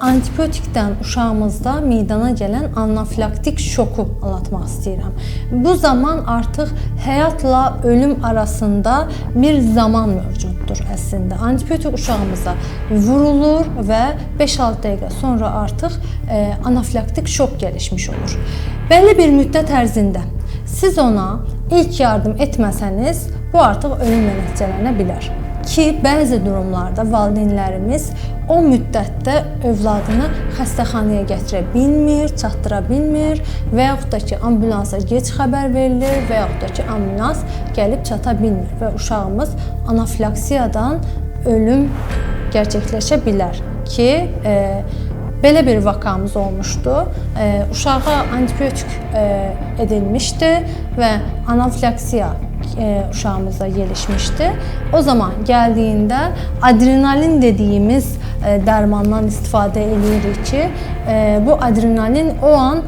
Antibiotikdən uşağımızda meydana gələn anafilaktik şoku anlatmaq istəyirəm. Bu zaman artıq həyatla ölüm arasında bir zaman mövcuddur əslində. Antibiotik uşağımıza vurulur və 5-6 dəqiqə sonra artıq anafilaktik şok gəlişmiş olur. Bəlli bir müddət ərzində siz ona ilk yardım etməsəniz, bu artıq ölümlə nəticələnə bilər. Ki, bəzi durumlarda valideynlərimiz o müddətdə övladını xəstəxanaya gətirə bilmir, çatdıra bilmir və yaxud da ki, ambulansa gec xəbər verilir və yaxud da ki, ambulans gəlib çata bilmir və uşağımız anafilaksiyadan ölüm gerçəkləşə bilər ki, belə bir vakamız olmuşdu. Uşağa antibiotik edilmişdi və anafilaksiya uşağımızda gelişmişti. O zaman gəldiyində adrenalin dediyimiz dərmandan istifadə edirik ki, bu adrenalin o an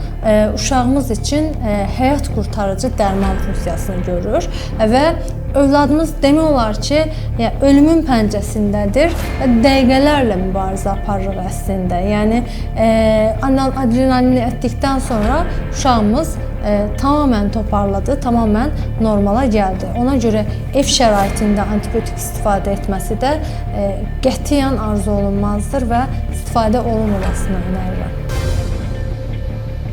uşağımız üçün həyat qurtarıcı dərman funksiyasını görür və övladımız demək olar ki, ölümün pəncəsindədir və dəqiqələrlə mübarizə aparırıq əslində. Yəni, adrenalini etdikdən sonra uşağımız tamamən toparladı, tamamən normala gəldi. Ona görə ev şəraitində antibiotik istifadə etməsi də qətiyyən arzu olunmazdır və istifadə olunmamasını önərirəm.